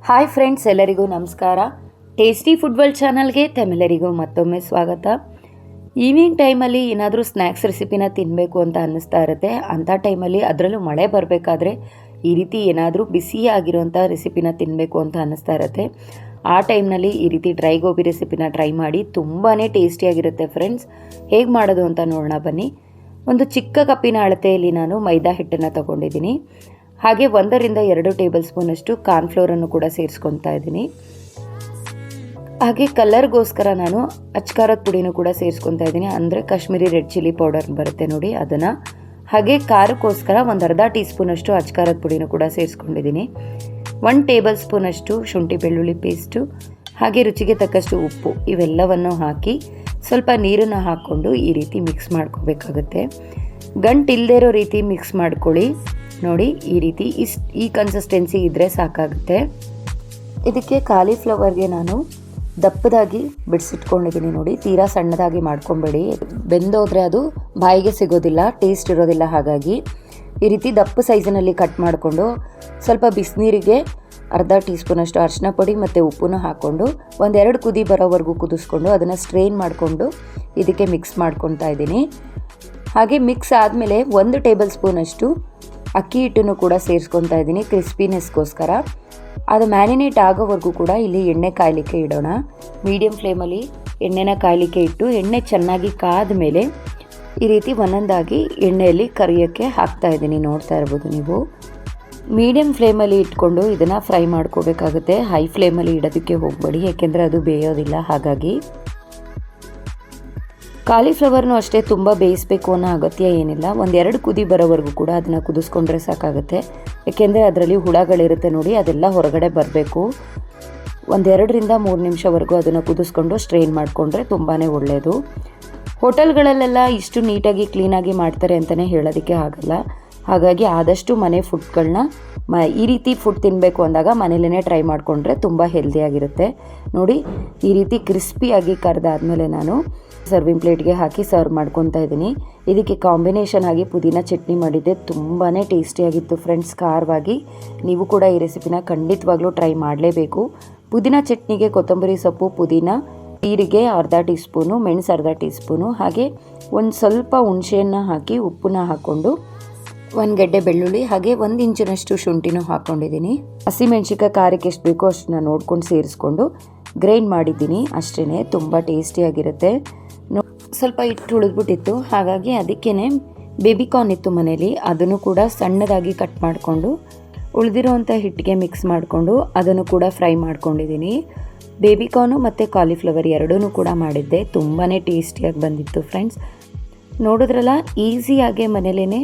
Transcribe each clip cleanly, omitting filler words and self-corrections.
Hi friends, ಎಲ್ಲರಿಗೂ ನಮಸ್ಕಾರ. Tasty food world ಚಾನಲ್ಗೆ ತಮ್ಮೆಲ್ಲರಿಗೂ ಮತ್ತೊಮ್ಮೆ ಸ್ವಾಗತ. ಈವ್ನಿಂಗ್ ಟೈಮಲ್ಲಿ ಏನಾದರೂ ಸ್ನ್ಯಾಕ್ಸ್ ರೆಸಿಪಿನ ತಿನ್ನಬೇಕು ಅಂತ ಅನ್ನಿಸ್ತಾ ಇರುತ್ತೆ. ಅಂಥ ಟೈಮಲ್ಲಿ ಅದರಲ್ಲೂ ಮಳೆ ಬರಬೇಕಾದ್ರೆ ಈ ರೀತಿ ಏನಾದರೂ ಬಿಸಿಯಾಗಿರೋಂಥ ರೆಸಿಪಿನ ತಿನ್ನಬೇಕು ಅಂತ ಅನ್ನಿಸ್ತಾ ಇರುತ್ತೆ. ಆ ಟೈಮ್ನಲ್ಲಿ ಈ ರೀತಿ ಡ್ರೈ ಗೋಬಿ ರೆಸಿಪಿನ ಟ್ರೈ ಮಾಡಿ. ತುಂಬಾ ಟೇಸ್ಟಿಯಾಗಿರುತ್ತೆ ಫ್ರೆಂಡ್ಸ್. ಹೇಗೆ ಮಾಡೋದು ಅಂತ ನೋಡೋಣ ಬನ್ನಿ. ಒಂದು ಚಿಕ್ಕ ಕಪ್ಪಿನ ಅಳತೆಯಲ್ಲಿ ನಾನು ಮೈದಾ ಹಿಟ್ಟನ್ನು ತಗೊಂಡಿದ್ದೀನಿ. ಹಾಗೆ 1 ರಿಂದ 2 ಟೇಬಲ್ ಸ್ಪೂನಷ್ಟು ಕಾರ್ನ್ಫ್ಲೋರನ್ನು ಕೂಡ ಸೇರಿಸ್ಕೊತಾ ಇದ್ದೀನಿ. ಹಾಗೆ ಕಲರ್ಗೋಸ್ಕರ ನಾನು ಅಚ್ಕಾರದ ಪುಡಿನೂ ಕೂಡ ಸೇರಿಸ್ಕೊತಾ ಇದ್ದೀನಿ. ಅಂದರೆ ಕಾಶ್ಮೀರಿ ರೆಡ್ ಚಿಲ್ಲಿ ಪೌಡರ್ ಬರುತ್ತೆ ನೋಡಿ, ಅದನ್ನು. ಹಾಗೆ ಖಾರಕ್ಕೋಸ್ಕರ ಒಂದು ಅರ್ಧ ಟೀ ಸ್ಪೂನಷ್ಟು ಅಚ್ಕಾರದ ಪುಡಿನೂ ಕೂಡ ಸೇರಿಸ್ಕೊಂಡಿದ್ದೀನಿ. 1 ಟೇಬಲ್ ಸ್ಪೂನಷ್ಟು ಶುಂಠಿ ಬೆಳ್ಳುಳ್ಳಿ ಪೇಸ್ಟು, ಹಾಗೆ ರುಚಿಗೆ ತಕ್ಕಷ್ಟು ಉಪ್ಪು, ಇವೆಲ್ಲವನ್ನು ಹಾಕಿ ಸ್ವಲ್ಪ ನೀರನ್ನು ಹಾಕ್ಕೊಂಡು ಈ ರೀತಿ ಮಿಕ್ಸ್ ಮಾಡ್ಕೋಬೇಕಾಗುತ್ತೆ. ಗಂಟಿಲ್ಲದೆ ಇರೋ ರೀತಿ ಮಿಕ್ಸ್ ಮಾಡ್ಕೊಳ್ಳಿ. ನೋಡಿ, ಈ ರೀತಿ ಈ ಕನ್ಸಿಸ್ಟೆನ್ಸಿ ಇದ್ದರೆ ಸಾಕಾಗುತ್ತೆ. ಇದಕ್ಕೆ ಕಾಲಿಫ್ಲವರ್ಗೆ ನಾನು ದಪ್ಪದಾಗಿ ಬಿಡಿಸಿಟ್ಕೊಂಡಿದ್ದೀನಿ. ನೋಡಿ, ತೀರಾ ಸಣ್ಣದಾಗಿ ಮಾಡ್ಕೊಬೇಡಿ, ಬೆಂದೋದ್ರೆ ಅದು ಬಾಯಿಗೆ ಸಿಗೋದಿಲ್ಲ, ಟೇಸ್ಟ್ ಇರೋದಿಲ್ಲ. ಹಾಗಾಗಿ ಈ ರೀತಿ ದಪ್ಪ ಸೈಜಿನಲ್ಲಿ ಕಟ್ ಮಾಡಿಕೊಂಡು ಸ್ವಲ್ಪ ಬಿಸಿನೀರಿಗೆ ಅರ್ಧ ಟೀ ಸ್ಪೂನಷ್ಟು ಅರಿಶಿನ ಪುಡಿ ಮತ್ತು ಉಪ್ಪನ್ನು ಹಾಕ್ಕೊಂಡು 1-2 ಕುದಿ ಬರೋವರೆಗೂ ಕುದಿಸ್ಕೊಂಡು ಅದನ್ನು ಸ್ಟ್ರೈನ್ ಮಾಡಿಕೊಂಡು ಇದಕ್ಕೆ ಮಿಕ್ಸ್ ಮಾಡ್ಕೊತಾ ಇದ್ದೀನಿ. ಹಾಗೆ ಮಿಕ್ಸ್ ಆದಮೇಲೆ 1 ಟೇಬಲ್ ಸ್ಪೂನಷ್ಟು ಅಕ್ಕಿ ಹಿಟ್ಟನ್ನು ಕೂಡ ಸೇರಿಸ್ಕೊತಾ ಇದ್ದೀನಿ ಕ್ರಿಸ್ಪಿನೆಸ್ಗೋಸ್ಕರ. ಅದು ಮ್ಯಾರಿನೇಟ್ ಆಗೋವರೆಗೂ ಕೂಡ ಇಲ್ಲಿ ಎಣ್ಣೆ ಕಾಯಲಿಕ್ಕೆ ಇಡೋಣ. ಮೀಡಿಯಮ್ ಫ್ಲೇಮಲ್ಲಿ ಎಣ್ಣೆನ ಕಾಯಲಿಕ್ಕೆ ಇಟ್ಟು ಎಣ್ಣೆ ಚೆನ್ನಾಗಿ ಕಾದ ಮೇಲೆ ಈ ರೀತಿ ಒಂದೊಂದಾಗಿ ಎಣ್ಣೆಯಲ್ಲಿ ಕರಿಯೋಕ್ಕೆ ಹಾಕ್ತಾ ಇದ್ದೀನಿ. ನೋಡ್ತಾ ಇರ್ಬೋದು ನೀವು. ಮೀಡಿಯಮ್ ಫ್ಲೇಮಲ್ಲಿ ಇಟ್ಕೊಂಡು ಇದನ್ನು ಫ್ರೈ ಮಾಡ್ಕೋಬೇಕಾಗುತ್ತೆ. ಹೈ ಫ್ಲೇಮಲ್ಲಿ ಇಡೋದಕ್ಕೆ ಹೋಗಬೇಡಿ, ಯಾಕೆಂದರೆ ಅದು ಬೇಯೋದಿಲ್ಲ. ಹಾಗಾಗಿ ಕಾಲಿಫ್ಲವರ್ನೂ ಅಷ್ಟೇ ತುಂಬ ಬೇಯಿಸಬೇಕು ಅನ್ನೋ ಅಗತ್ಯ ಏನಿಲ್ಲ. 1-2 ಕುದಿ ಬರೋವರೆಗೂ ಕೂಡ ಅದನ್ನು ಕುದಿಸ್ಕೊಂಡ್ರೆ ಸಾಕಾಗುತ್ತೆ. ಏಕೆಂದರೆ ಅದರಲ್ಲಿ ಹುಳಗಳಿರುತ್ತೆ ನೋಡಿ, ಅದೆಲ್ಲ ಹೊರಗಡೆ ಬರಬೇಕು. 1-2 ರಿಂದ 3 ನಿಮಿಷವರೆಗೂ ಅದನ್ನು ಕುದಿಸ್ಕೊಂಡು ಸ್ಟ್ರೈನ್ ಮಾಡಿಕೊಂಡ್ರೆ ತುಂಬಾ ಒಳ್ಳೆಯದು. ಹೋಟೆಲ್ಗಳಲ್ಲೆಲ್ಲ ಇಷ್ಟು ನೀಟಾಗಿ ಕ್ಲೀನಾಗಿ ಮಾಡ್ತಾರೆ ಅಂತಲೇ ಹೇಳೋದಕ್ಕೆ ಆಗಲ್ಲ. ಹಾಗಾಗಿ ಆದಷ್ಟು ಮನೆ ಫುಡ್ಗಳನ್ನ ಈ ರೀತಿ ಫುಡ್ ತಿನ್ನಬೇಕು ಅಂದಾಗ ಮನೇಲೇ ಟ್ರೈ ಮಾಡಿಕೊಂಡ್ರೆ ತುಂಬ ಹೆಲ್ದಿಯಾಗಿರುತ್ತೆ. ನೋಡಿ, ಈ ರೀತಿ ಕ್ರಿಸ್ಪಿಯಾಗಿ ಕರೆದಾದ್ಮೇಲೆ ನಾನು ಸರ್ವಿಂಗ್ ಪ್ಲೇಟ್ಗೆ ಹಾಕಿ ಸರ್ವ್ ಮಾಡ್ಕೊತಾ ಇದ್ದೀನಿ. ಇದಕ್ಕೆ ಕಾಂಬಿನೇಷನ್ ಆಗಿ ಪುದೀನ ಚಟ್ನಿ ಮಾಡಿದ್ದೆ, ತುಂಬಾ ಟೇಸ್ಟಿಯಾಗಿತ್ತು ಫ್ರೆಂಡ್ಸ್, ಖಾರವಾಗಿ. ನೀವು ಕೂಡ ಈ ರೆಸಿಪಿನ ಖಂಡಿತವಾಗ್ಲೂ ಟ್ರೈ ಮಾಡಲೇಬೇಕು. ಪುದೀನ ಚಟ್ನಿಗೆ ಕೊತ್ತಂಬರಿ ಸೊಪ್ಪು, ಪುದೀನ, ಜೀರಿಗೆ ಅರ್ಧ ಟೀ ಸ್ಪೂನು, ಮೆಣಸು ಅರ್ಧ ಟೀ ಸ್ಪೂನು, ಹಾಗೆ ಒಂದು ಸ್ವಲ್ಪ ಹುಣಸೆಯನ್ನು ಹಾಕಿ ಉಪ್ಪನ್ನ ಹಾಕ್ಕೊಂಡು 1 ಗೆಡ್ಡೆ ಬೆಳ್ಳುಳ್ಳಿ, ಹಾಗೆ 1 ಇಂಚಿನಷ್ಟು ಶುಂಠಿನೂ ಹಾಕ್ಕೊಂಡಿದ್ದೀನಿ. ಹಸಿಮೆಣ್ಸಿಕಾಯಿ ಖಾರಕ್ಕೆ ಎಷ್ಟು ಬೇಕೋ ಅಷ್ಟನ್ನ ನೋಡ್ಕೊಂಡು ಸೇರಿಸ್ಕೊಂಡು ಗ್ರೈಂಡ್ ಮಾಡಿದ್ದೀನಿ. ಅಷ್ಟೇ, ತುಂಬ ಟೇಸ್ಟಿಯಾಗಿರುತ್ತೆ. ಸ್ವಲ್ಪ ಹಿಟ್ಟು ಉಳಿದ್ಬಿಟ್ಟಿತ್ತು, ಹಾಗಾಗಿ ಅದಕ್ಕೇ ಬೇಬಿಕಾರ್ನ್ ಇತ್ತು ಮನೇಲಿ, ಅದನ್ನು ಕೂಡ ಸಣ್ಣದಾಗಿ ಕಟ್ ಮಾಡಿಕೊಂಡು ಉಳಿದಿರೋವಂಥ ಹಿಟ್ಟಿಗೆ ಮಿಕ್ಸ್ ಮಾಡಿಕೊಂಡು ಅದನ್ನು ಕೂಡ ಫ್ರೈ ಮಾಡ್ಕೊಂಡಿದ್ದೀನಿ. ಬೇಬಿಕಾರ್ನು ಮತ್ತು ಕಾಲಿಫ್ಲವರ್ ಎರಡೂ ಕೂಡ ಮಾಡಿದ್ದೆ, ತುಂಬಾ ಟೇಸ್ಟಿಯಾಗಿ ಬಂದಿತ್ತು ಫ್ರೆಂಡ್ಸ್. ನೋಡಿದ್ರಲ್ಲ, ಈಸಿಯಾಗೆ ಮನೇಲೇ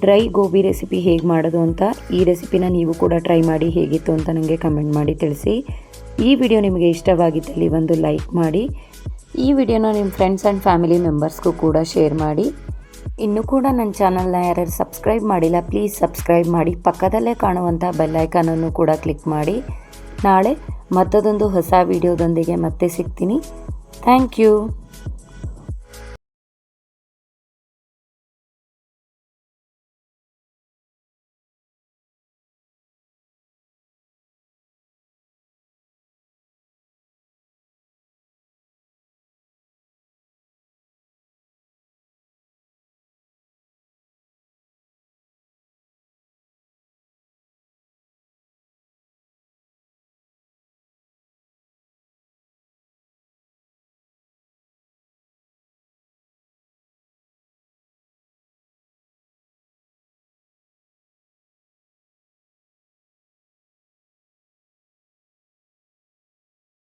ಡ್ರೈ ಗೋಬಿ ರೆಸಿಪಿ ಹೇಗೆ ಮಾಡೋದು ಅಂತ. ಈ ರೆಸಿಪಿನ ನೀವು ಕೂಡ ಟ್ರೈ ಮಾಡಿ ಹೇಗಿತ್ತು ಅಂತ ನನಗೆ ಕಮೆಂಟ್ ಮಾಡಿ ತಿಳಿಸಿ. ಈ ವಿಡಿಯೋ ನಿಮಗೆ ಇಷ್ಟವಾಗಿದ್ದಲ್ಲಿ ಒಂದು ಲೈಕ್ ಮಾಡಿ. ಈ ವಿಡಿಯೋನ ನಿಮ್ಮ ಫ್ರೆಂಡ್ಸ್ ಆ್ಯಂಡ್ ಫ್ಯಾಮಿಲಿ ಮೆಂಬರ್ಸ್ಗೂ ಕೂಡ ಶೇರ್ ಮಾಡಿ. ಇನ್ನೂ ಕೂಡ ನನ್ನ ಚಾನಲ್ನ ಯಾರ್ಯಾರು ಸಬ್ಸ್ಕ್ರೈಬ್ ಮಾಡಿಲ್ಲ, ಪ್ಲೀಸ್ ಸಬ್ಸ್ಕ್ರೈಬ್ ಮಾಡಿ. ಪಕ್ಕದಲ್ಲೇ ಕಾಣುವಂಥ ಬೆಲ್ ಐಕಾನನ್ನು ಕೂಡ ಕ್ಲಿಕ್ ಮಾಡಿ. ನಾಳೆ ಮತ್ತದೊಂದು ಹೊಸ ವಿಡಿಯೋದೊಂದಿಗೆ ಮತ್ತೆ ಸಿಗ್ತೀನಿ. Thank you.